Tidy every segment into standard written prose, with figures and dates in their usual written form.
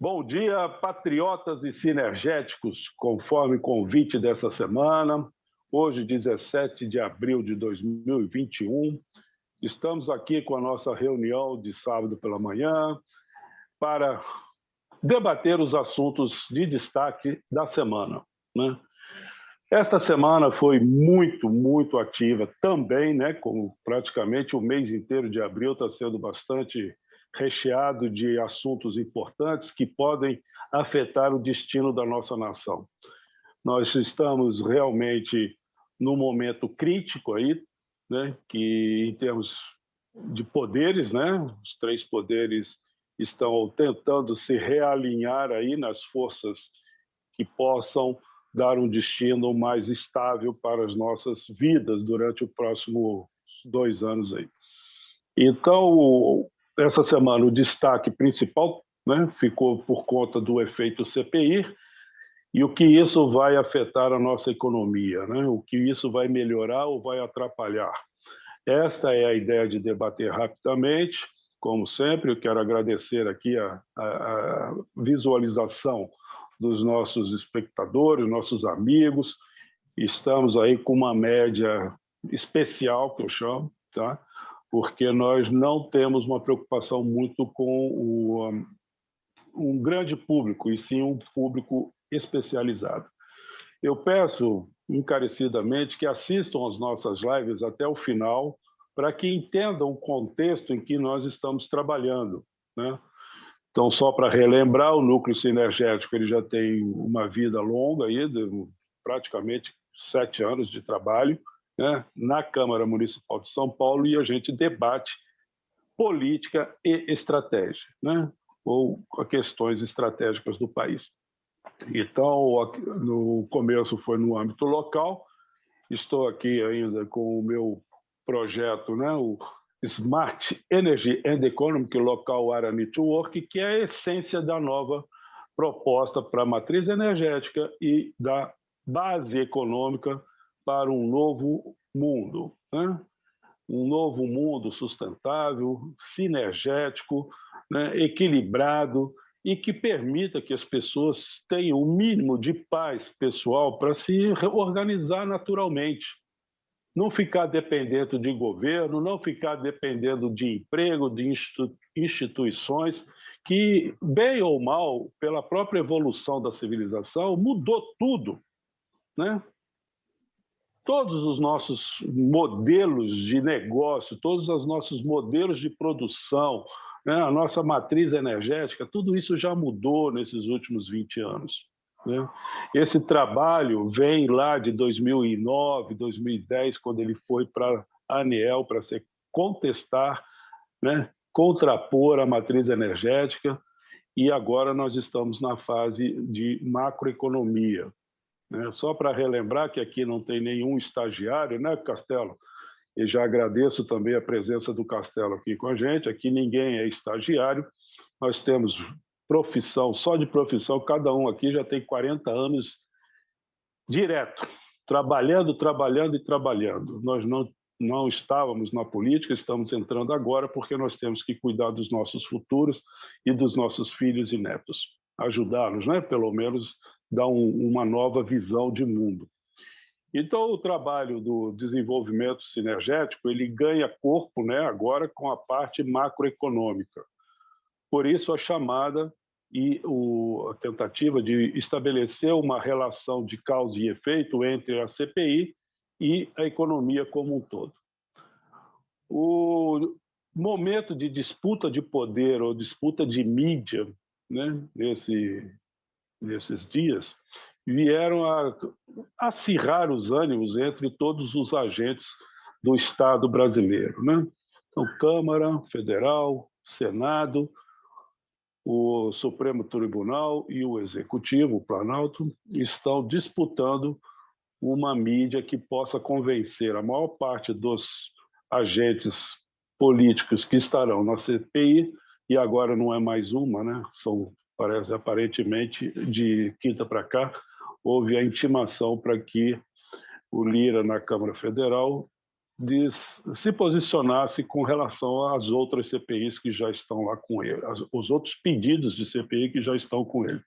Bom dia, patriotas e sinergéticos, conforme convite dessa semana. Hoje, 17 de abril de 2021, estamos aqui com a nossa reunião de sábado pela manhã para debater os assuntos de destaque da semana, né? Esta semana foi muito ativa também, né? Como praticamente o mês inteiro de abril está sendo bastante recheado de assuntos importantes que podem afetar o destino da nossa nação. Nós estamos realmente num momento crítico aí, né? Que em termos de poderes, né? Os três poderes estão tentando se realinhar aí nas forças que possam dar um destino mais estável para as nossas vidas durante os próximos 2 anos aí. Então, essa semana o destaque principal, né, ficou por conta do efeito CPI e o que isso vai afetar a nossa economia, né? O que isso vai melhorar ou vai atrapalhar. Esta é a ideia de debater rapidamente. Como sempre, eu quero agradecer aqui a visualização dos nossos espectadores, nossos amigos. Estamos aí com uma média especial, que eu chamo, tá? Porque nós não temos uma preocupação muito com um grande público, e sim um público especializado. Eu peço encarecidamente que assistam às nossas lives até o final, para que entendam o contexto em que nós estamos trabalhando, né? Então, só para relembrar, o núcleo sinergético ele já tem uma vida longa, aí, de praticamente 7 anos de trabalho, né, na Câmara Municipal de São Paulo, e a gente debate política e estratégia, né, ou questões estratégicas do país. Então, no começo foi no âmbito local, estou aqui ainda com o meu projeto, né, o Smart Energy and Economic Local Area Network, que é a essência da nova proposta para a matriz energética e da base econômica para um novo mundo, né? Um novo mundo sustentável, sinergético, né, equilibrado e que permita que as pessoas tenham o mínimo de paz pessoal para se organizar naturalmente. Não ficar dependendo de governo, não ficar dependendo de emprego, de instituições, que, bem ou mal, pela própria evolução da civilização, mudou tudo, né? Todos os nossos modelos de negócio, todos os nossos modelos de produção, né? A nossa matriz energética, tudo isso já mudou nesses últimos 20 anos. Né? Esse trabalho vem lá de 2009, 2010, quando ele foi para a ANEEL para se contestar, né? Contrapor a matriz energética, e agora nós estamos na fase de macroeconomia. Né? Só para relembrar que aqui não tem nenhum estagiário, né, Castelo? E já agradeço também a presença do Castelo aqui com a gente. Aqui ninguém é estagiário, nós temos profissão, só de profissão, cada um aqui já tem 40 anos direto, trabalhando. Nós não estávamos na política, estamos entrando agora porque nós temos que cuidar dos nossos futuros e dos nossos filhos e netos, ajudá-los, né? Pelo menos dar uma nova visão de mundo. Então, o trabalho do desenvolvimento sinergético ele ganha corpo, né, agora com a parte macroeconômica. Por isso, a chamada e a tentativa de estabelecer uma relação de causa e efeito entre a CPI e a economia como um todo. O momento de disputa de poder ou disputa de mídia, né, nesses dias, vieram a acirrar os ânimos entre todos os agentes do Estado brasileiro, né? Então, Câmara Federal, Senado, o Supremo Tribunal e o Executivo, o Planalto, estão disputando uma mídia que possa convencer a maior parte dos agentes políticos que estarão na CPI, e agora não é mais uma, né? Parece aparentemente de quinta para cá, houve a intimação para que o Lira na Câmara Federal se posicionasse com relação às outras CPIs que já estão lá com ele, os outros pedidos de CPI que já estão com ele.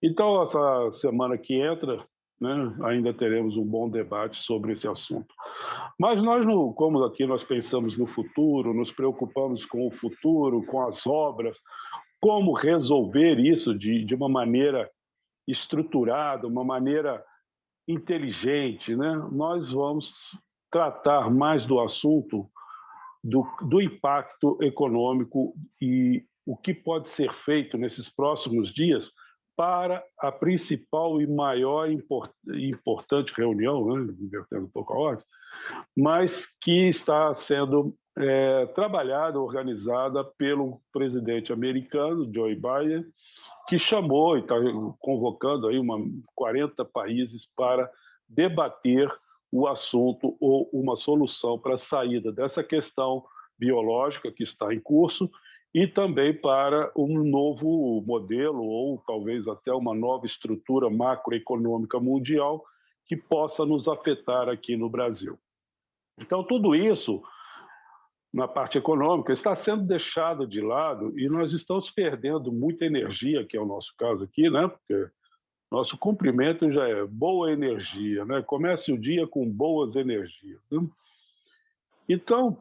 Então, essa semana que entra, né, ainda teremos um bom debate sobre esse assunto. Mas nós, como aqui nós pensamos no futuro, nos preocupamos com o futuro, com as obras, como resolver isso de uma maneira estruturada, uma maneira inteligente, né? Nós vamos tratar mais do assunto do impacto econômico e o que pode ser feito nesses próximos dias para a principal e maior importante reunião, né, invertendo um pouco a ordem, mas que está sendo trabalhada, organizada pelo presidente americano, Joe Biden, que chamou e está convocando aí 40 países para debater o assunto ou uma solução para a saída dessa questão biológica que está em curso e também para um novo modelo ou talvez até uma nova estrutura macroeconômica mundial que possa nos afetar aqui no Brasil. Então, tudo isso, na parte econômica, está sendo deixado de lado e nós estamos perdendo muita energia, que é o nosso caso aqui, né? Porque nosso cumprimento já é boa energia, né? Comece o dia com boas energias, né? Então,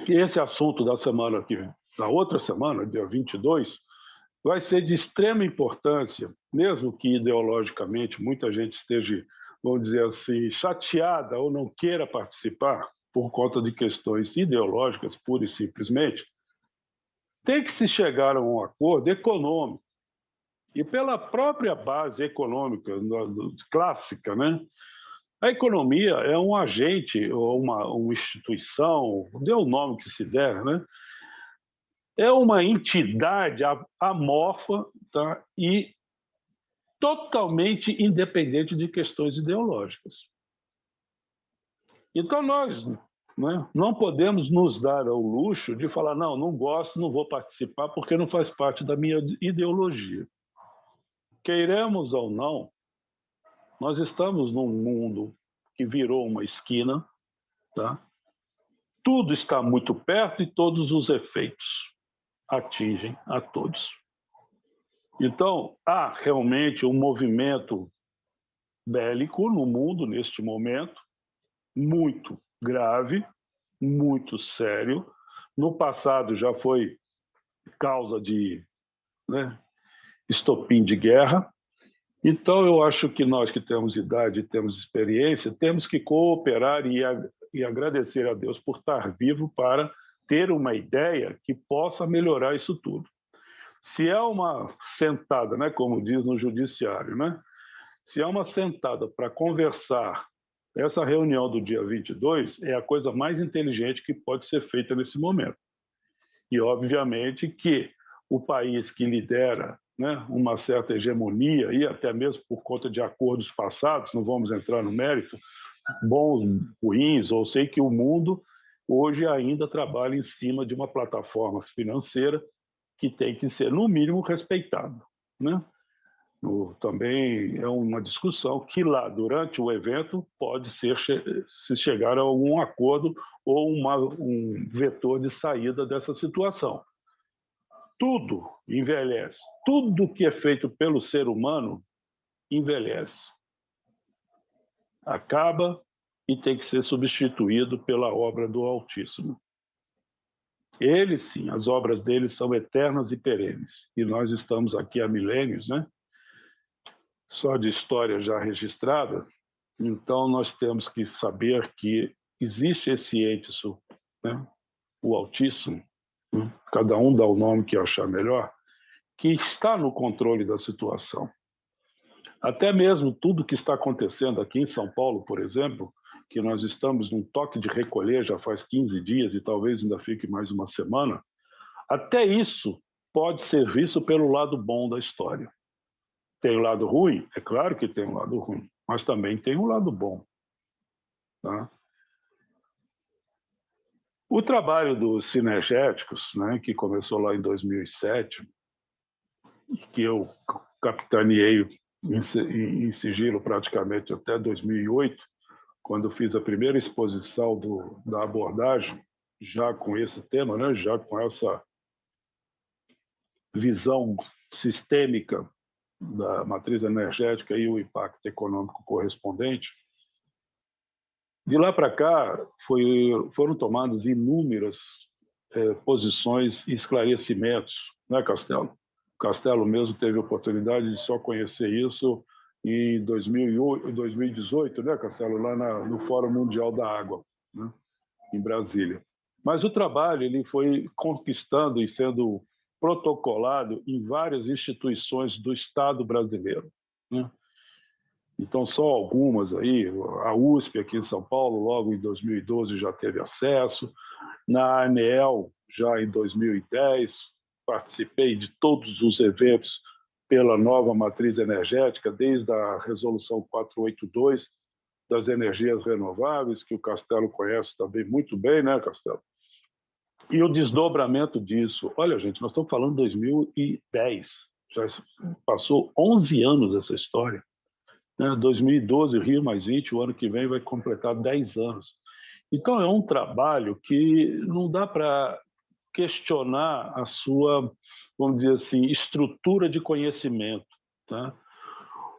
esse assunto da semana aqui, da outra semana, dia 22, vai ser de extrema importância, mesmo que ideologicamente muita gente esteja, vamos dizer assim, chateada ou não queira participar por conta de questões ideológicas, pura e simplesmente, tem que se chegar a um acordo econômico. E pela própria base econômica clássica, né? A economia é um agente ou uma instituição, dê o nome que se der, né? É uma entidade amorfa, tá? E totalmente independente de questões ideológicas. Então, nós, né, não podemos nos dar ao luxo de falar não gosto, não vou participar porque não faz parte da minha ideologia. Queiramos ou não, nós estamos num mundo que virou uma esquina, tá? Tudo está muito perto e todos os efeitos atingem a todos. Então, há realmente um movimento bélico no mundo neste momento, muito grave, muito sério. No passado já foi causa de, né, estopim de guerra. Então, eu acho que nós que temos idade e temos experiência, temos que cooperar e agradecer a Deus por estar vivo para ter uma ideia que possa melhorar isso tudo. Se é uma sentada, né, como diz no judiciário, né? Se é uma sentada para conversar, essa reunião do dia 22 é a coisa mais inteligente que pode ser feita nesse momento. E, obviamente, que o país que lidera, né, uma certa hegemonia, e até mesmo por conta de acordos passados, não vamos entrar no mérito, bons, ruins, ou sei que o mundo hoje ainda trabalha em cima de uma plataforma financeira que tem que ser, no mínimo, respeitada, né? Também é uma discussão que lá, durante o evento, pode se chegar a algum acordo ou um vetor de saída dessa situação. Tudo envelhece. Tudo que é feito pelo ser humano envelhece. Acaba e tem que ser substituído pela obra do Altíssimo. Ele, sim, as obras dele são eternas e perenes. E nós estamos aqui há milênios, né? Só de história já registrada. Então, nós temos que saber que existe esse ente, né? O Altíssimo, né? Cada um dá o nome que achar melhor, que está no controle da situação. Até mesmo tudo que está acontecendo aqui em São Paulo, por exemplo, que nós estamos num toque de recolher já faz 15 dias e talvez ainda fique mais uma semana, até isso pode ser visto pelo lado bom da história. Tem o lado ruim? É claro que tem um lado ruim, mas também tem um lado bom. Tá? O trabalho dos sinergéticos, né, que começou lá em 2007, que eu capitaneei em sigilo praticamente até 2008, quando fiz a primeira exposição da abordagem, já com esse tema, né? Já com essa visão sistêmica da matriz energética e o impacto econômico correspondente. De lá para cá, foram tomadas inúmeras posições e esclarecimentos, né, Castelo? Castelo mesmo teve a oportunidade de só conhecer isso em 2018, né, Castelo, lá no Fórum Mundial da Água, né, em Brasília. Mas o trabalho ele foi conquistando e sendo protocolado em várias instituições do Estado brasileiro, né? Então, só algumas aí, a USP aqui em São Paulo, logo em 2012 já teve acesso, na ANEEL já em 2010, participei de todos os eventos pela nova matriz energética, desde a resolução 482 das energias renováveis, que o Castelo conhece também muito bem, né, Castelo? E o desdobramento disso, olha, gente, nós estamos falando de 2010, já passou 11 anos essa história. 2012, Rio mais 20, o ano que vem vai completar 10 anos. Então, é um trabalho que não dá para questionar a sua, vamos dizer assim, estrutura de conhecimento. Tá?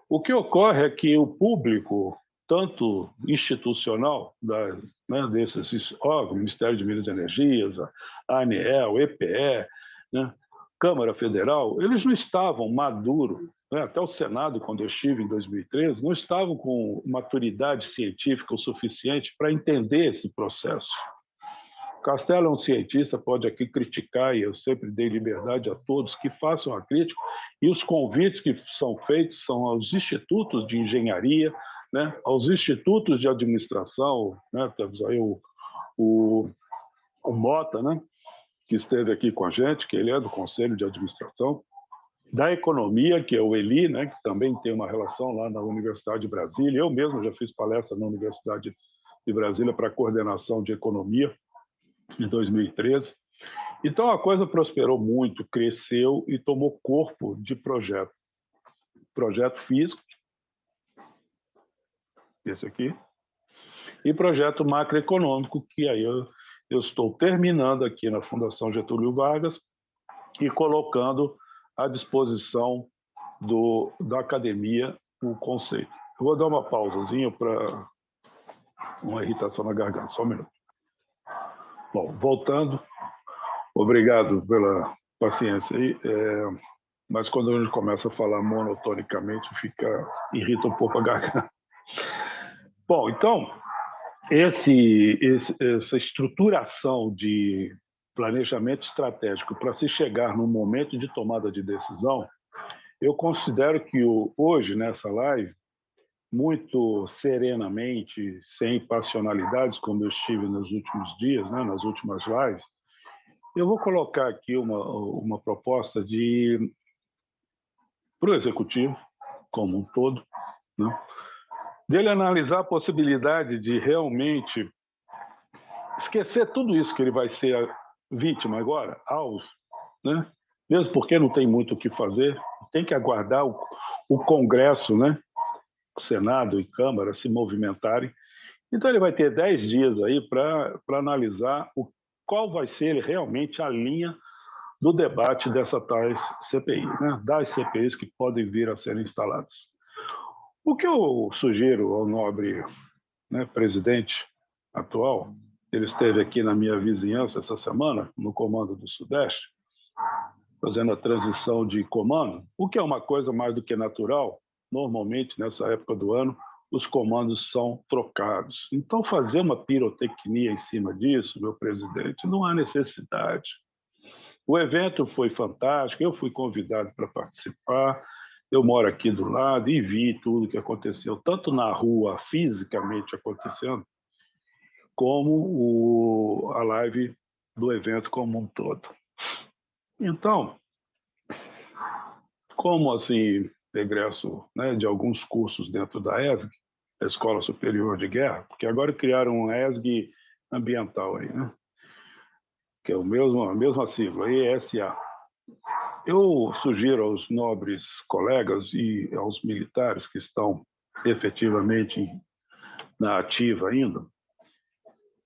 O que ocorre é que o público, tanto institucional, desses órgãos, Ministério de Minas e Energias, a ANEEL, EPE, né, Câmara Federal, eles não estavam maduros, né, até o Senado, quando eu estive em 2013, não estavam com maturidade científica o suficiente para entender esse processo. Castelo é um cientista, pode aqui criticar, e eu sempre dei liberdade a todos que façam a crítica, e os convites que são feitos são aos institutos de engenharia, né, aos institutos de administração, né, temos aí o Mota, né, que esteve aqui com a gente, que ele é do Conselho de Administração, da Economia, que é o Eli, né, que também tem uma relação lá na Universidade de Brasília. Eu mesmo já fiz palestra na Universidade de Brasília para a coordenação de economia em 2013. Então a coisa prosperou muito, cresceu e tomou corpo de projeto. Projeto físico, esse aqui, e projeto macroeconômico, que aí eu estou terminando aqui na Fundação Getúlio Vargas e colocando à disposição da academia o conceito. Eu vou dar uma pausazinha para uma irritação na garganta, só um minuto. Bom, voltando, obrigado pela paciência aí, mas quando a gente começa a falar monotonicamente, irrita um pouco a garganta. Bom, então, essa estruturação de planejamento estratégico para se chegar no momento de tomada de decisão, eu considero que hoje, nessa live, muito serenamente, sem passionalidades, como eu estive nos últimos dias, né, nas últimas lives, eu vou colocar aqui uma proposta para o executivo, como um todo, né, dele analisar a possibilidade de realmente esquecer tudo isso que ele vai ser vítima agora, alvo, né? Mesmo porque não tem muito o que fazer, tem que aguardar o Congresso, né? O Senado e Câmara se movimentarem. Então ele vai ter 10 dias aí para analisar qual vai ser realmente a linha do debate dessa tais CPI, né? Das CPIs que podem vir a ser instaladas. O que eu sugiro ao nobre, né, presidente atual, ele esteve aqui na minha vizinhança essa semana, no Comando do Sudeste, fazendo a transição de comando, o que é uma coisa mais do que natural. Normalmente, nessa época do ano, os comandos são trocados. Então, fazer uma pirotecnia em cima disso, meu presidente, não há necessidade. O evento foi fantástico, eu fui convidado para participar, eu moro aqui do lado e vi tudo que aconteceu, tanto na rua, fisicamente acontecendo, como a live do evento como um todo. Então, como assim, egresso, né, de alguns cursos dentro da ESG, a Escola Superior de Guerra, porque agora criaram um ESG ambiental aí, né? Que é a mesma sigla, ESA. Eu sugiro aos nobres colegas e aos militares que estão efetivamente na ativa ainda,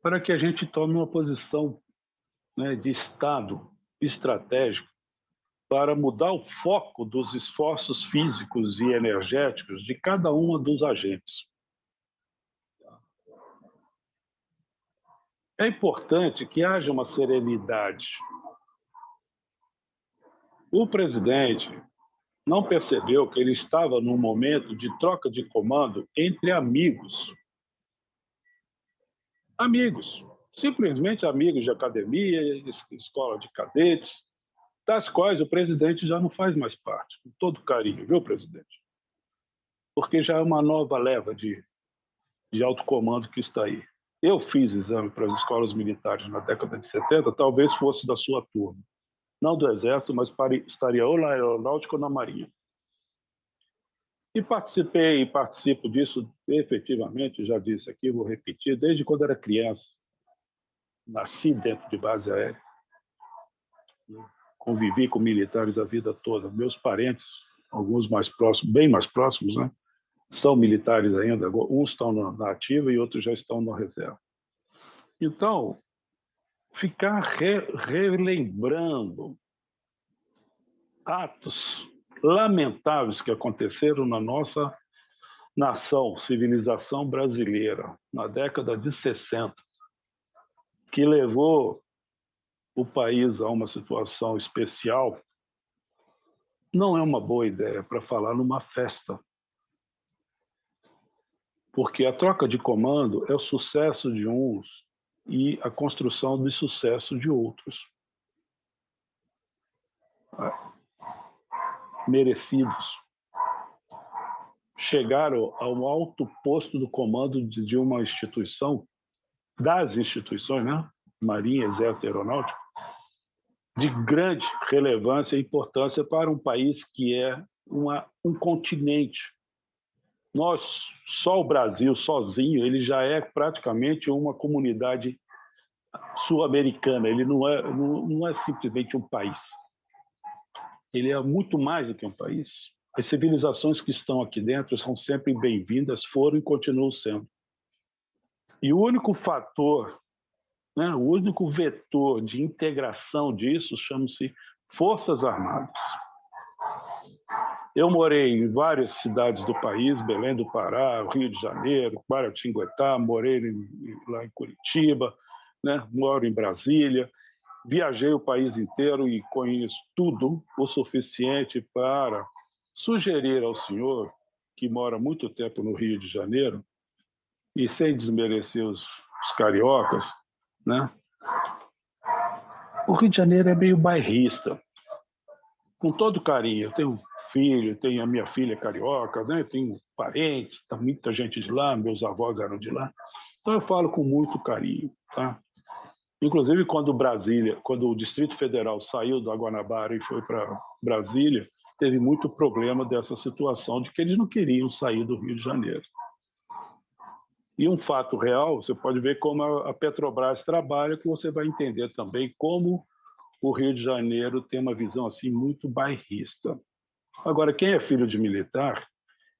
para que a gente tome uma posição, né, de Estado estratégico para mudar o foco dos esforços físicos e energéticos de cada um dos agentes. É importante que haja uma serenidade. O presidente não percebeu que ele estava num momento de troca de comando entre amigos. Amigos, simplesmente amigos de academia, escola de cadetes, das quais o presidente já não faz mais parte, com todo carinho, viu, presidente? Porque já é uma nova leva de alto comando que está aí. Eu fiz exame para as escolas militares na década de 70, talvez fosse da sua turma. Não do Exército, mas estaria ou na Aeronáutica ou na Marinha. E participei e participo disso efetivamente, já disse aqui, vou repetir, desde quando era criança. Nasci dentro de base aérea. Convivi com militares a vida toda. Meus parentes, alguns mais próximos, bem mais próximos, né? São militares ainda. Uns estão na ativa e outros já estão na reserva. Então, ficar relembrando atos lamentáveis que aconteceram na nossa nação, civilização brasileira, na década de 60, que levou o país a uma situação especial, não é uma boa ideia para falar numa festa. Porque a troca de comando é o sucesso de uns e a construção do sucesso de outros. Merecidos. Chegaram ao alto posto do comando de uma instituição, das instituições, né? Marinha, Exército e Aeronáutica, de grande relevância e importância para um país que é um continente. Nós, só o Brasil, sozinho, ele já é praticamente uma comunidade sul-americana. Ele não é simplesmente um país. Ele é muito mais do que um país. As civilizações que estão aqui dentro são sempre bem-vindas, foram e continuam sendo. E o único fator, né, o único vetor de integração disso chama-se Forças Armadas. Eu morei em várias cidades do país, Belém do Pará, Rio de Janeiro, Guaratinguetá, morei lá em Curitiba, né, moro em Brasília, viajei o país inteiro e conheço tudo o suficiente para sugerir ao senhor, que mora muito tempo no Rio de Janeiro, e sem desmerecer os cariocas, né? O Rio de Janeiro é meio bairrista. Com todo carinho, eu tenho filho, tenho a minha filha carioca, né? Tenho parentes, tá muita gente de lá, meus avós eram de lá. Então eu falo com muito carinho, tá? Inclusive quando o Distrito Federal saiu da Guanabara e foi para Brasília, teve muito problema dessa situação de que eles não queriam sair do Rio de Janeiro. E um fato real, você pode ver como a Petrobras trabalha, que você vai entender também como o Rio de Janeiro tem uma visão assim muito bairrista. Agora, quem é filho de militar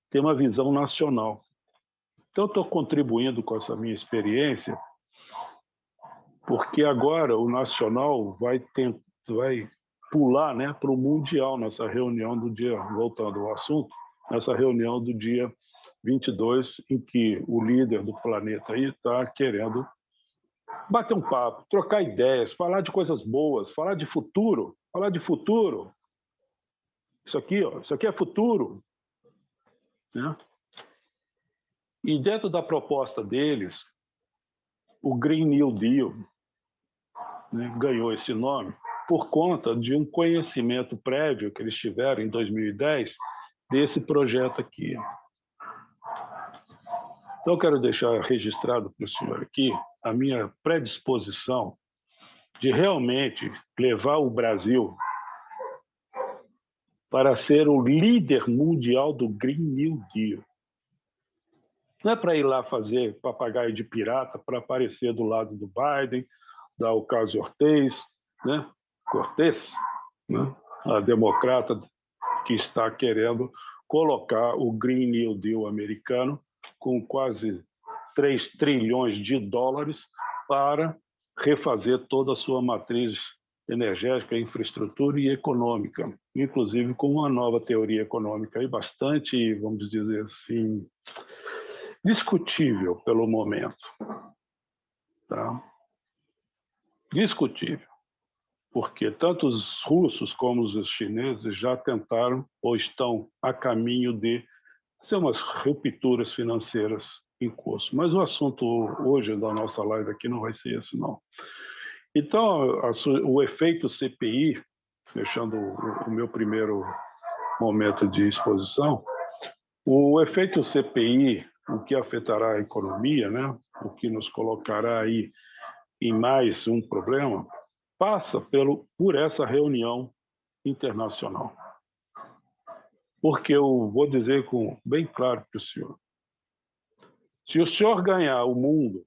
tem uma visão nacional. Então, eu estou contribuindo com essa minha experiência, porque agora o nacional vai pular, né, para o mundial nessa reunião do dia, voltando ao assunto, nessa reunião do dia 22, em que o líder do planeta aí está querendo bater um papo, trocar ideias, falar de coisas boas, falar de futuro. Isso aqui, ó, isso aqui é futuro, né? E dentro da proposta deles, o Green New Deal, né, ganhou esse nome por conta de um conhecimento prévio que eles tiveram em 2010 desse projeto aqui. Então, eu quero deixar registrado para o senhor aqui a minha predisposição de realmente levar o Brasil para ser o líder mundial do Green New Deal. Não é para ir lá fazer papagaio de pirata para aparecer do lado do Biden, da Ocasio-Cortez, né? A democrata que está querendo colocar o Green New Deal americano com quase 3 trilhões de dólares para refazer toda a sua matriz energética, infraestrutura e econômica, inclusive com uma nova teoria econômica e bastante, vamos dizer assim, discutível pelo momento. Tá? Discutível, porque tanto os russos como os chineses já tentaram ou estão a caminho de ser umas rupturas financeiras em curso. Mas o assunto hoje da nossa live aqui não vai ser esse, não. Então, o efeito CPI, fechando o meu primeiro momento de exposição, o efeito CPI, o que afetará a economia, né? O que nos colocará aí em mais um problema, passa por essa reunião internacional. Porque eu vou dizer bem claro para o senhor, se o senhor ganhar o mundo,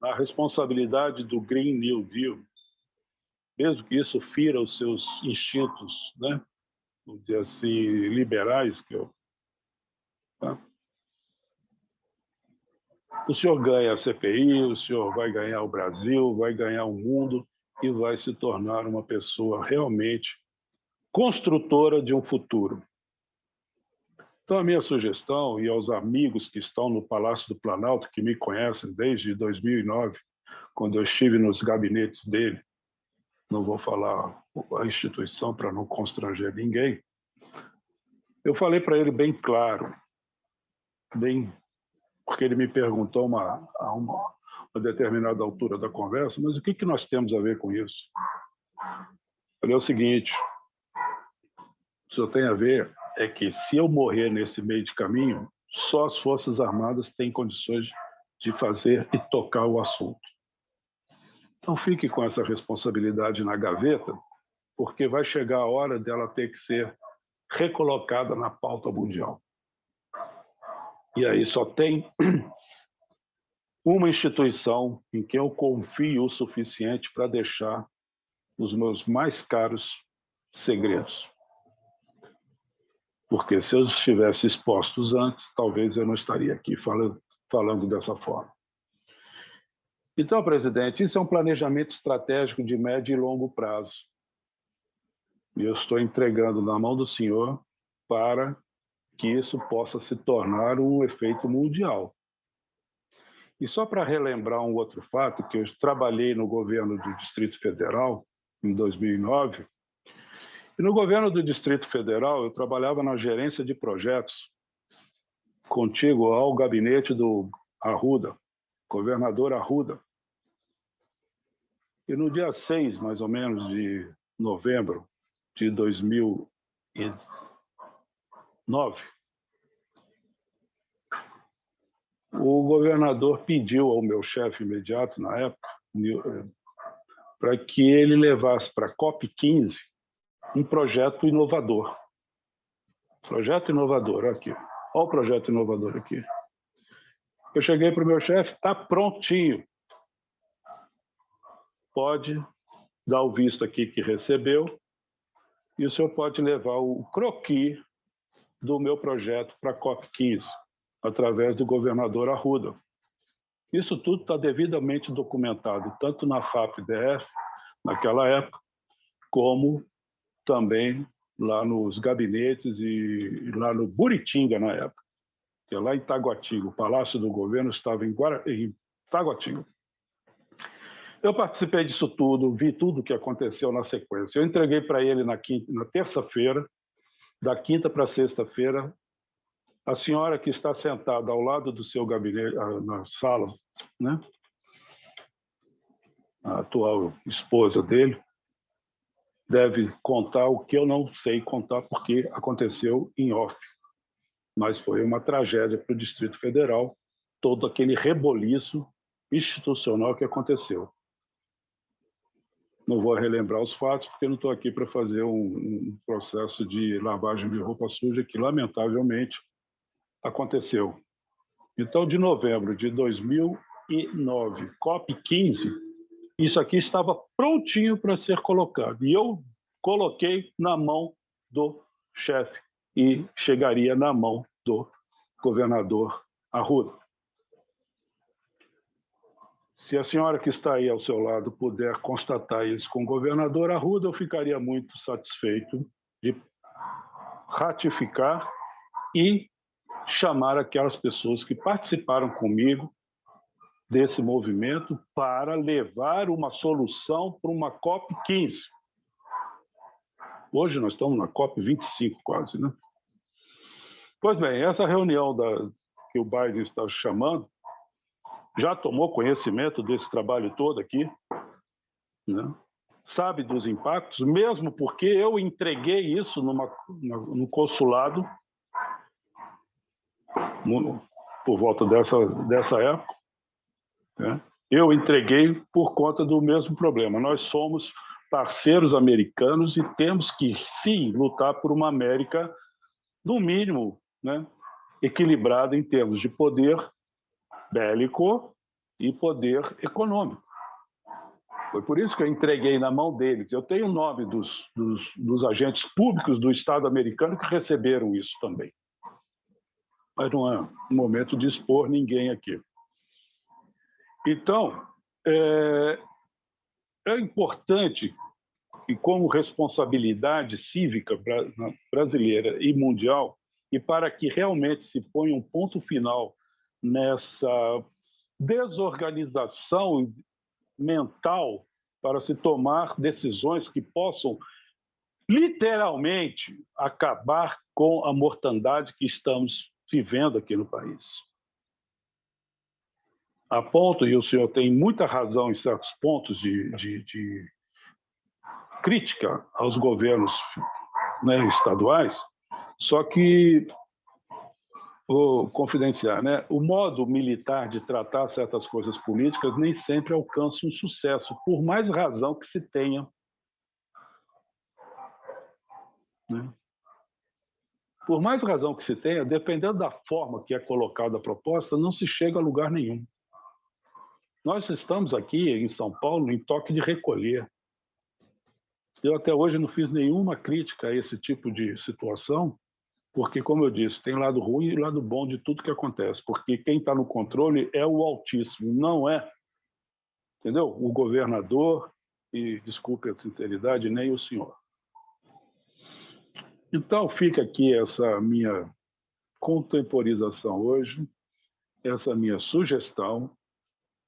a responsabilidade do Green New Deal, mesmo que isso fira os seus instintos, né, vamos dizer assim, liberais, tá? O senhor ganha a CPI, o senhor vai ganhar o Brasil, vai ganhar o mundo e vai se tornar uma pessoa realmente construtora de um futuro. Então, a minha sugestão, e aos amigos que estão no Palácio do Planalto, que me conhecem desde 2009, quando eu estive nos gabinetes dele, não vou falar a instituição para não constranger ninguém, eu falei para ele bem claro, porque ele me perguntou a uma determinada altura da conversa, mas o que nós temos a ver com isso? Eu falei o seguinte, o que isso tem a ver é que se eu morrer nesse meio de caminho, só as Forças Armadas têm condições de fazer e tocar o assunto. Então fique com essa responsabilidade na gaveta, porque vai chegar a hora dela ter que ser recolocada na pauta mundial. E aí só tem uma instituição em que eu confio o suficiente para deixar os meus mais caros segredos. Porque se eu estivesse expostos antes, talvez eu não estaria aqui falando dessa forma. Então, presidente, isso é um planejamento estratégico de médio e longo prazo. E eu estou entregando na mão do senhor para que isso possa se tornar um efeito mundial. E só para relembrar um outro fato, que eu trabalhei no governo do Distrito Federal, em 2009, e no governo do Distrito Federal eu trabalhava na gerência de projetos, contíguo ao gabinete do Arruda, governador Arruda. E no dia 6, mais ou menos, de novembro de 2009, o governador pediu ao meu chefe imediato, na época, para que ele levasse para a COP15 um projeto inovador. Projeto inovador, aqui. Olha o projeto inovador aqui. Eu cheguei para o meu chefe, está prontinho. Pode dar o visto aqui que recebeu e o senhor pode levar o croquis do meu projeto para a COP15, através do governador Arruda. Isso tudo está devidamente documentado, tanto na FAP-DF, naquela época, como também lá nos gabinetes e lá no Buritinga, na época, que é lá em Taguatinga. O Palácio do Governo estava em Taguatinga. Eu participei disso tudo, vi tudo o que aconteceu na sequência. Eu entreguei para ele na terça-feira, da quinta para sexta-feira, a senhora que está sentada ao lado do seu gabinete, na sala, né? A atual esposa dele, deve contar o que eu não sei contar, porque aconteceu em off. Mas foi uma tragédia para o Distrito Federal, todo aquele reboliço institucional que aconteceu. Não vou relembrar os fatos, porque não estou aqui para fazer um processo de lavagem de roupa suja que, lamentavelmente, aconteceu. Então, de novembro de 2009, COP15, isso aqui estava prontinho para ser colocado. E eu coloquei na mão do chefe e chegaria na mão do governador Arruda. Se a senhora que está aí ao seu lado puder constatar isso com o governador Arruda, eu ficaria muito satisfeito de ratificar e chamar aquelas pessoas que participaram comigo desse movimento para levar uma solução para uma COP15. Hoje nós estamos na COP25 quase, né? Pois bem, essa reunião que o Biden está chamando já tomou conhecimento desse trabalho todo aqui, né? Sabe dos impactos, mesmo porque eu entreguei isso no consulado por volta dessa época, né? Eu entreguei por conta do mesmo problema. Nós somos parceiros americanos e temos que, sim, lutar por uma América, no mínimo, né, equilibrada em termos de poder bélico e poder econômico. Foi por isso que eu entreguei na mão deles. Eu tenho o nome dos agentes públicos do Estado americano que receberam isso também. Mas não é um momento de expor ninguém aqui. Então, é importante, e como responsabilidade cívica brasileira e mundial, e para que realmente se ponha um ponto final nessa desorganização mental para se tomar decisões que possam literalmente acabar com a mortandade que estamos vivendo aqui no país. A ponto, e o senhor tem muita razão em certos pontos de crítica aos governos, né, estaduais, só que, vou confidenciar, né, o modo militar de tratar certas coisas políticas nem sempre alcança um sucesso, por mais razão que se tenha, né? Por mais razão que se tenha, dependendo da forma que é colocada a proposta, não se chega a lugar nenhum. Nós estamos aqui em São Paulo em toque de recolher. Eu até hoje não fiz nenhuma crítica a esse tipo de situação, porque, como eu disse, tem lado ruim e lado bom de tudo que acontece, porque quem está no controle é o Altíssimo, não é, entendeu? O governador, e desculpe a sinceridade, nem o senhor. Então, fica aqui essa minha contemporização hoje, essa minha sugestão,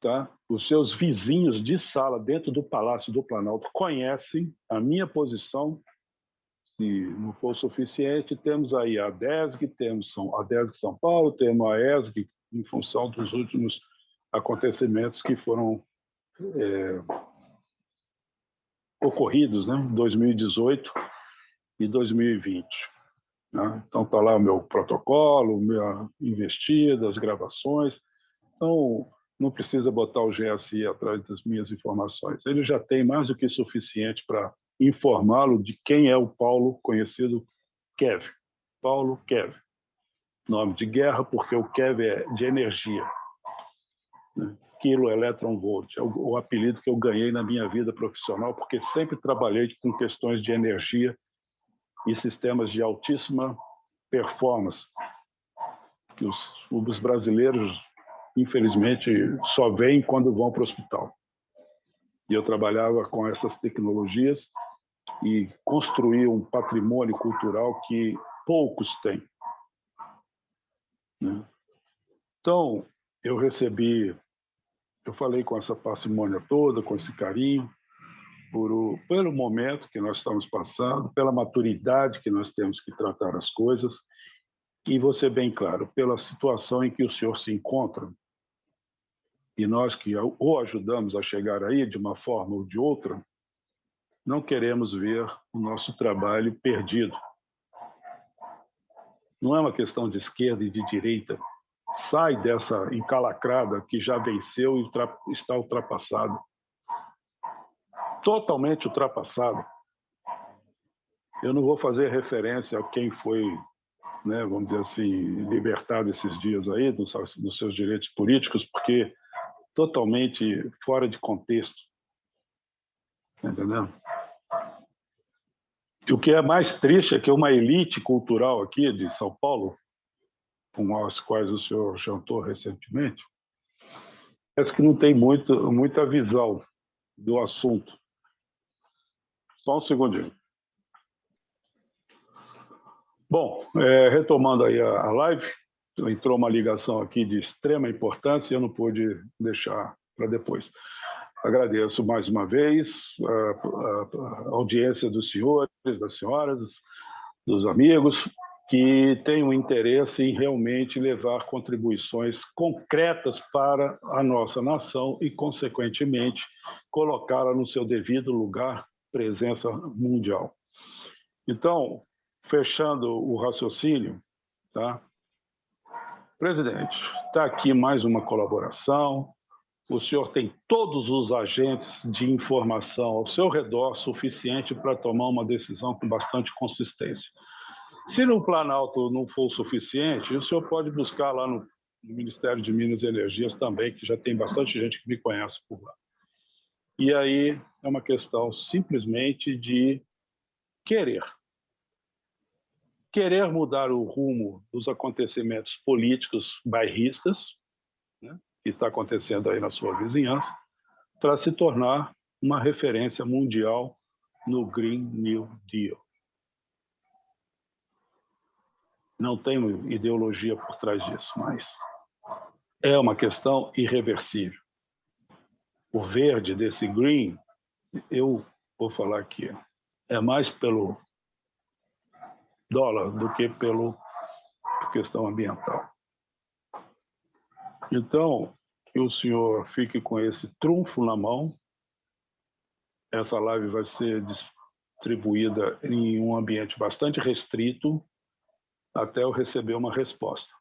tá? Os seus vizinhos de sala dentro do Palácio do Planalto conhecem a minha posição. Se não for suficiente, temos aí a DESG, temos a DESG São Paulo, temos a ESG, em função dos últimos acontecimentos que foram ocorridos, né, em 2018 e 2020. Né? Então, está lá o meu protocolo, minha investida, as gravações. Então, não precisa botar o GSI atrás das minhas informações. Ele já tem mais do que suficiente para informá-lo de quem é o Paulo, conhecido Kev. Paulo Kev. Nome de guerra, porque o Kev é de energia. Né? Quilo elétron volt. É o apelido que eu ganhei na minha vida profissional, porque sempre trabalhei com questões de energia e sistemas de altíssima performance, que os brasileiros, infelizmente, só veem quando vão para o hospital. E eu trabalhava com essas tecnologias e construí um patrimônio cultural que poucos têm. Né? Então, eu falei com essa parcimônia toda, com esse carinho, pelo momento que nós estamos passando, pela maturidade que nós temos que tratar as coisas, e vou ser bem claro, pela situação em que o senhor se encontra, e nós que o ajudamos a chegar aí de uma forma ou de outra, não queremos ver o nosso trabalho perdido. Não é uma questão de esquerda e de direita. Sai dessa encalacrada que já venceu e está ultrapassado. Totalmente ultrapassado. Eu não vou fazer referência a quem foi, né, vamos dizer assim, libertado esses dias aí dos seus direitos políticos, porque totalmente fora de contexto. Entendeu? E o que é mais triste é que uma elite cultural aqui de São Paulo, com as quais o senhor jantou recentemente, parece que não tem muita visão do assunto. Só um segundinho. Bom, retomando aí a live, entrou uma ligação aqui de extrema importância e eu não pude deixar para depois. Agradeço mais uma vez a audiência dos senhores, das senhoras, dos amigos, que têm um interesse em realmente levar contribuições concretas para a nossa nação e, consequentemente, colocá-la no seu devido lugar, presença mundial. Então, fechando o raciocínio, tá? Presidente, está aqui mais uma colaboração. O senhor tem todos os agentes de informação ao seu redor suficiente para tomar uma decisão com bastante consistência. Se no Planalto não for o suficiente, o senhor pode buscar lá no Ministério de Minas e Energias também, que já tem bastante gente que me conhece por lá. E aí é uma questão simplesmente de querer. Querer mudar o rumo dos acontecimentos políticos bairristas, né, que está acontecendo aí na sua vizinhança, para se tornar uma referência mundial no Green New Deal. Não tem ideologia por trás disso, mas é uma questão irreversível. O verde desse green, eu vou falar aqui, é mais pelo dólar do que pela questão ambiental. Então, que o senhor fique com esse trunfo na mão. Essa live vai ser distribuída em um ambiente bastante restrito até eu receber uma resposta.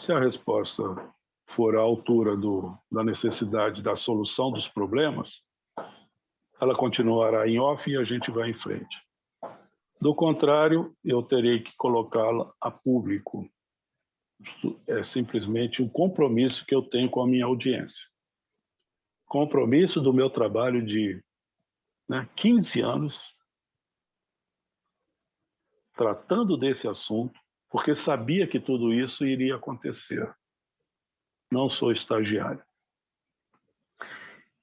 Se a resposta for à altura da necessidade da solução dos problemas, ela continuará em off e a gente vai em frente. Do contrário, eu terei que colocá-la a público. Isso é simplesmente um compromisso que eu tenho com a minha audiência. Compromisso do meu trabalho de 15 anos tratando desse assunto, porque sabia que tudo isso iria acontecer. Não sou estagiário.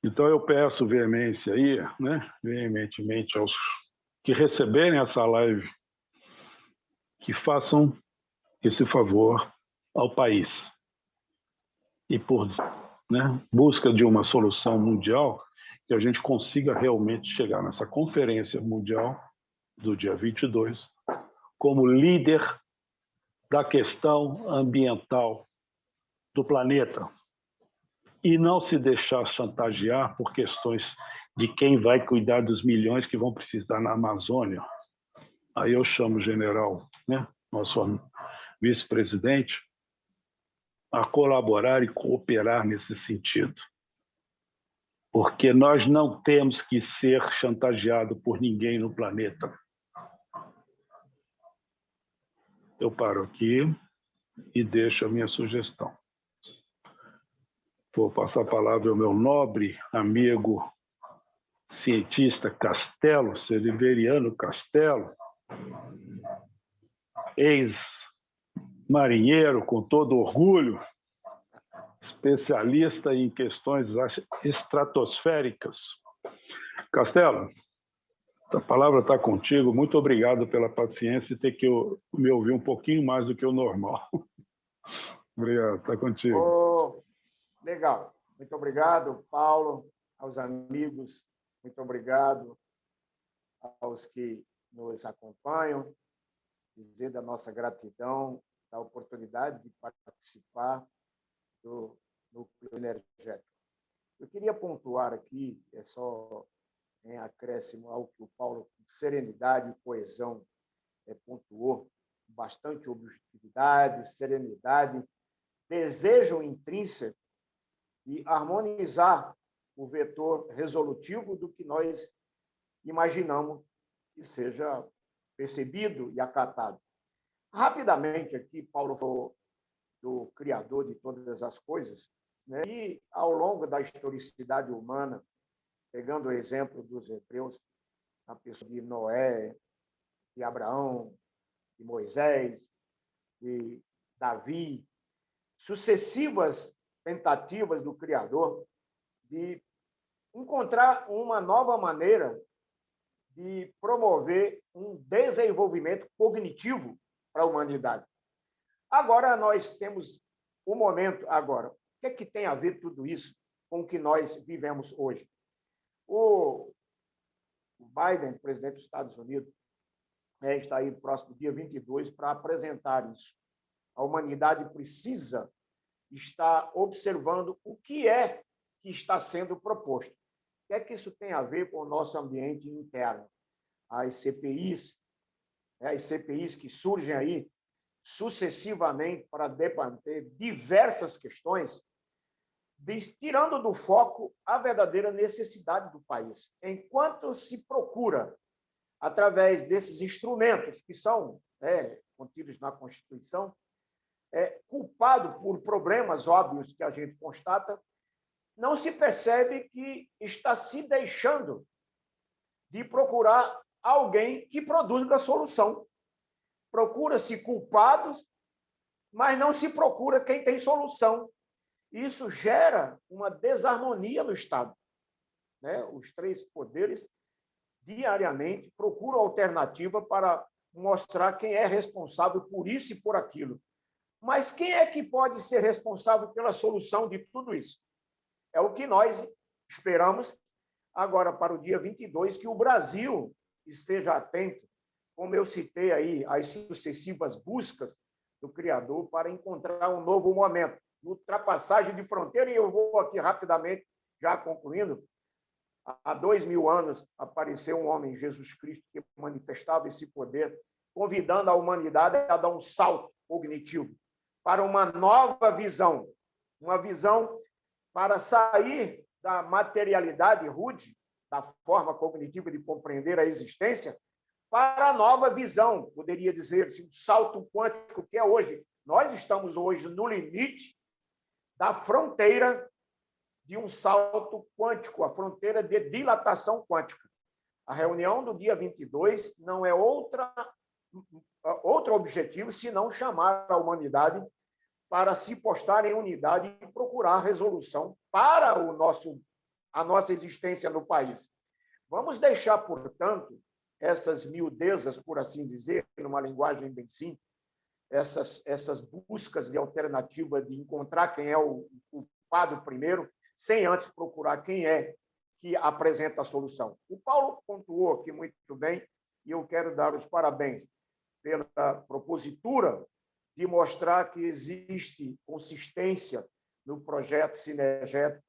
Então eu peço veemência aí, veementemente aos que receberem essa live, que façam esse favor ao país. E por busca de uma solução mundial, que a gente consiga realmente chegar nessa conferência mundial do dia 22 como líder da questão ambiental do planeta e não se deixar chantagear por questões de quem vai cuidar dos milhões que vão precisar na Amazônia. Aí eu chamo o general, nosso vice-presidente, a colaborar e cooperar nesse sentido. Porque nós não temos que ser chantageados por ninguém no planeta. Eu paro aqui e deixo a minha sugestão. Vou passar a palavra ao meu nobre amigo cientista Castelo, Silveriano Castelo, ex-marinheiro com todo orgulho, especialista em questões estratosféricas. Castelo, a palavra está contigo. Muito obrigado pela paciência e ter que me ouvir um pouquinho mais do que o normal. Obrigado, está contigo. Legal. Muito obrigado, Paulo, aos amigos. Muito obrigado aos que nos acompanham. Dizer da nossa gratidão, da oportunidade de participar do núcleo energético. Eu queria pontuar aqui, é só em acréscimo ao que o Paulo, com serenidade e coesão, pontuou, bastante objetividade, serenidade, desejo intrínseco de harmonizar o vetor resolutivo do que nós imaginamos que seja percebido e acatado. Rapidamente aqui, Paulo falou do Criador de todas as coisas, e ao longo da historicidade humana, pegando o exemplo dos hebreus, a pessoa de Noé, de Abraão, de Moisés, de Davi, sucessivas tentativas do Criador de encontrar uma nova maneira de promover um desenvolvimento cognitivo para a humanidade. Agora, nós temos o momento agora. O que é que tem a ver tudo isso com o que nós vivemos hoje? O Biden, presidente dos Estados Unidos, está aí no próximo dia 22 para apresentar isso. A humanidade precisa estar observando o que é que está sendo proposto. O que é que isso tem a ver com o nosso ambiente interno? As CPIs que surgem aí sucessivamente para debater diversas questões, tirando do foco a verdadeira necessidade do país. Enquanto se procura, através desses instrumentos que são contidos na Constituição, culpado por problemas óbvios que a gente constata, não se percebe que está se deixando de procurar alguém que produza a solução. Procura-se culpados, mas não se procura quem tem solução. Isso gera uma desarmonia no Estado. Os três poderes, diariamente, procuram alternativa para mostrar quem é responsável por isso e por aquilo. Mas quem é que pode ser responsável pela solução de tudo isso? É o que nós esperamos agora para o dia 22, que o Brasil esteja atento, como eu citei aí, às sucessivas buscas do Criador para encontrar um novo momento, ultrapassagem de fronteira, e eu vou aqui rapidamente, já concluindo. Há 2000 anos apareceu um homem, Jesus Cristo, que manifestava esse poder, convidando a humanidade a dar um salto cognitivo para uma nova visão, uma visão para sair da materialidade rude, da forma cognitiva de compreender a existência, para a nova visão, poderia dizer-se, um salto quântico que é hoje. Nós estamos hoje no limite da fronteira de um salto quântico, a fronteira de dilatação quântica. A reunião do dia 22 não é outro objetivo senão chamar a humanidade para se postar em unidade e procurar resolução para a nossa existência no país. Vamos deixar, portanto, essas miudezas, por assim dizer, numa linguagem bem simples, essas buscas de alternativa de encontrar quem é o culpado primeiro, sem antes procurar quem é que apresenta a solução. O Paulo pontuou aqui muito bem, e eu quero dar os parabéns pela propositura de mostrar que existe consistência no projeto sinergético,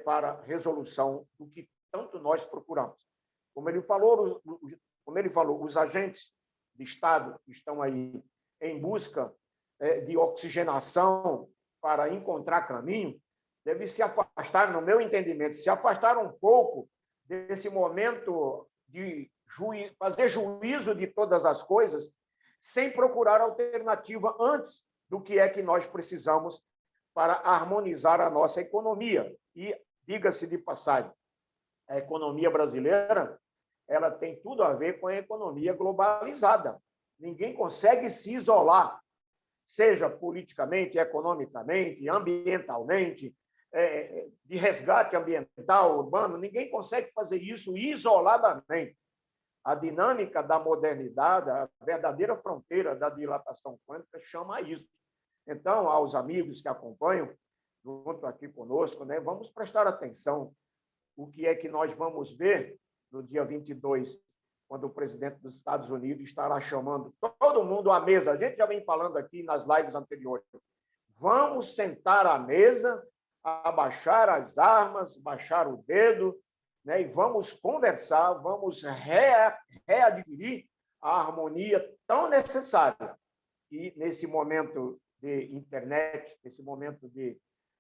para a resolução do que tanto nós procuramos. Como ele falou, os agentes de Estado estão aí em busca de oxigenação para encontrar caminho, deve se afastar, no meu entendimento, se afastar um pouco desse momento de fazer juízo de todas as coisas, sem procurar alternativa antes do que é que nós precisamos para harmonizar a nossa economia. E, diga-se de passagem, a economia brasileira ela tem tudo a ver com a economia globalizada. Ninguém consegue se isolar, seja politicamente, economicamente, ambientalmente, de resgate ambiental, urbano, ninguém consegue fazer isso isoladamente. A dinâmica da modernidade, a verdadeira fronteira da dilatação quântica chama isso. Então, aos amigos que acompanham, junto aqui conosco, vamos prestar atenção o que é que nós vamos ver no dia 22, quando o presidente dos Estados Unidos estará chamando todo mundo à mesa. A gente já vem falando aqui nas lives anteriores. Vamos sentar à mesa, abaixar as armas, baixar o dedo, e vamos conversar, vamos readquirir a harmonia tão necessária. E nesse momento de internet, nesse momento de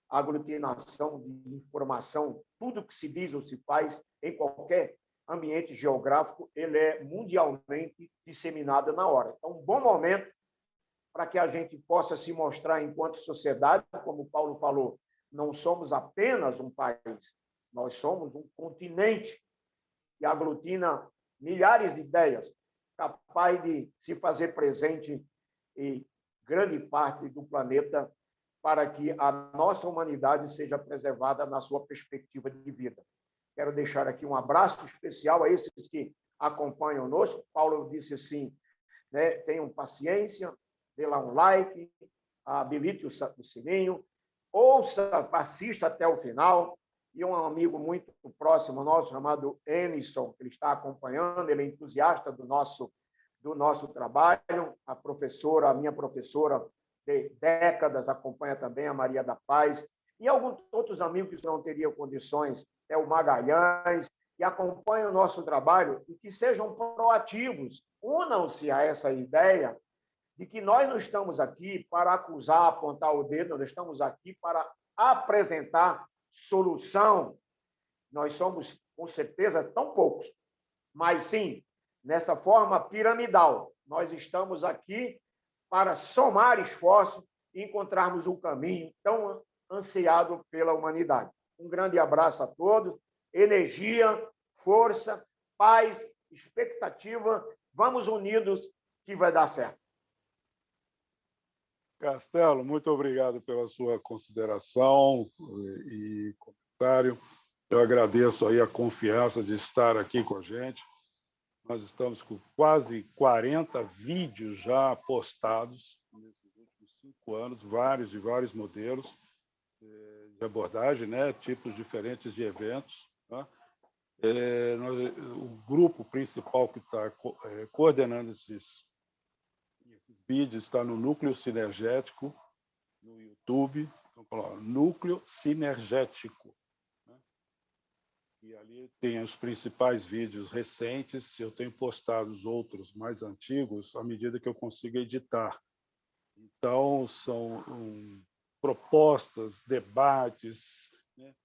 aglutinação de informação, tudo que se diz ou se faz em qualquer ambiente geográfico, ele é mundialmente disseminado na hora. Então, um bom momento para que a gente possa se mostrar enquanto sociedade, como o Paulo falou, não somos apenas um país, nós somos um continente que aglutina milhares de ideias, capaz de se fazer presente em grande parte do planeta para que a nossa humanidade seja preservada na sua perspectiva de vida. Quero deixar aqui um abraço especial a esses que acompanham conosco. Paulo disse assim, né, tenham paciência, dê lá um like, habilite o sininho, ouça, assista até o final. E um amigo muito próximo nosso, chamado Enison, que ele está acompanhando, ele é entusiasta do nosso trabalho. A minha professora de décadas, acompanha também, a Maria da Paz, e alguns outros amigos que não teriam condições, o Magalhães, que acompanham o nosso trabalho e que sejam proativos, unam-se a essa ideia de que nós não estamos aqui para acusar, apontar o dedo, nós estamos aqui para apresentar solução. Nós somos, com certeza, tão poucos, mas sim, nessa forma piramidal. Nós estamos aqui para somar esforços e encontrarmos um caminho tão ansiado pela humanidade. Um grande abraço a todos, energia, força, paz, expectativa. Vamos unidos que vai dar certo. Castelo, muito obrigado pela sua consideração e comentário. Eu agradeço aí a confiança de estar aqui com a gente. Nós estamos com quase 40 vídeos já postados nesses últimos 5 anos, de vários modelos de abordagem, né? Tipos diferentes de eventos. Tá? O grupo principal que está coordenando esses vídeos está no Núcleo Sinergético, no YouTube. Então, Núcleo Sinergético. E ali tem os principais vídeos recentes. Eu tenho postado os outros mais antigos à medida que eu consigo editar. Então, são propostas, debates, né?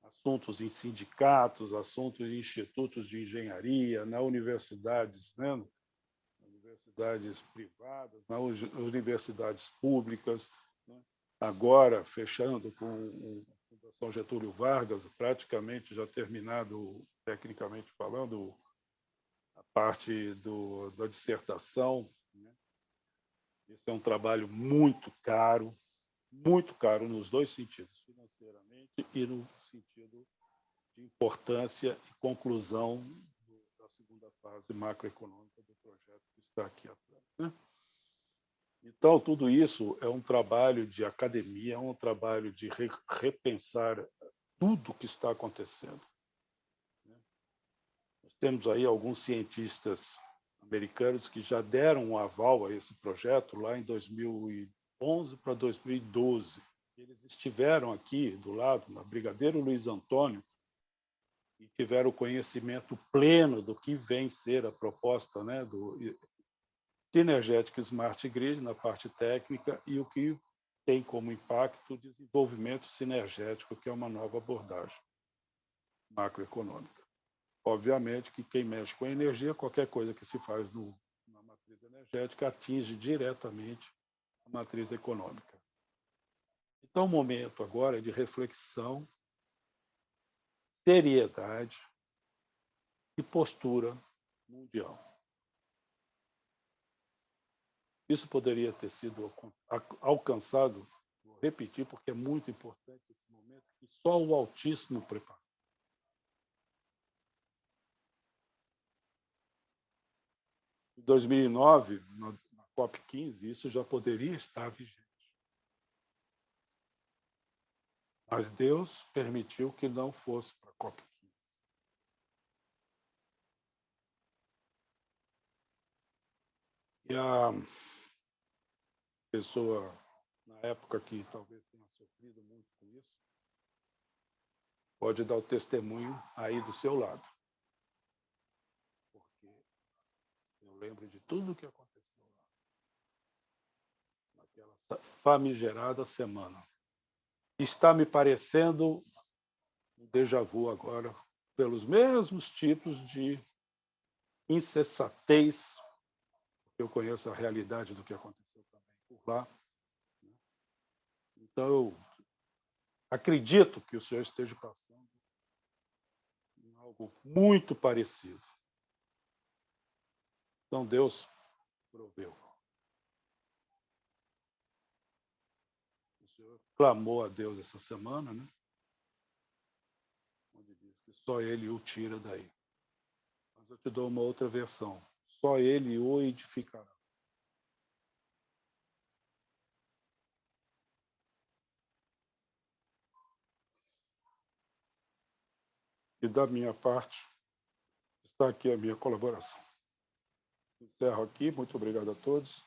Assuntos em sindicatos, assuntos em institutos de engenharia, nas universidades, né? Universidades privadas, nas universidades públicas. Né? Agora, fechando com Fundação Getúlio Vargas, praticamente já terminado, tecnicamente falando, a parte da dissertação. Né? Esse é um trabalho muito caro nos dois sentidos, financeiramente e no sentido de importância e conclusão da segunda fase macroeconômica do projeto que está aqui atrás. Né? Então, tudo isso é um trabalho de academia, é um trabalho de repensar tudo o que está acontecendo. Nós temos aí alguns cientistas americanos que já deram um aval a esse projeto lá em 2011 para 2012. Eles estiveram aqui do lado, na Brigadeiro Luiz Antônio, e tiveram conhecimento pleno do que vem ser a proposta, né, do Synergetic Smart Grid na parte técnica e o que tem como impacto o desenvolvimento sinergético, que é uma nova abordagem macroeconômica. Obviamente que quem mexe com a energia, qualquer coisa que se faz na matriz energética atinge diretamente a matriz econômica. Então, o momento agora é de reflexão, seriedade e postura mundial. Isso poderia ter sido alcançado, vou repetir, porque é muito importante esse momento, que só o Altíssimo prepara. Em 2009, na COP15, isso já poderia estar vigente. Mas Deus permitiu que não fosse para a COP15. E a pessoa, na época, que talvez tenha sofrido muito com isso, pode dar o testemunho aí do seu lado. Porque eu lembro de tudo o que aconteceu lá, naquela famigerada semana. Está me parecendo um déjà vu agora, pelos mesmos tipos de insensatez. Eu conheço a realidade do que aconteceu também por lá. Então, eu acredito que o senhor esteja passando em algo muito parecido. Então, Deus proveu. O senhor clamou a Deus essa semana, né? Onde diz que só Ele o tira daí. Mas eu te dou uma outra versão. Só Ele o edificará. E da minha parte, está aqui a minha colaboração. Encerro aqui. Muito obrigado a todos.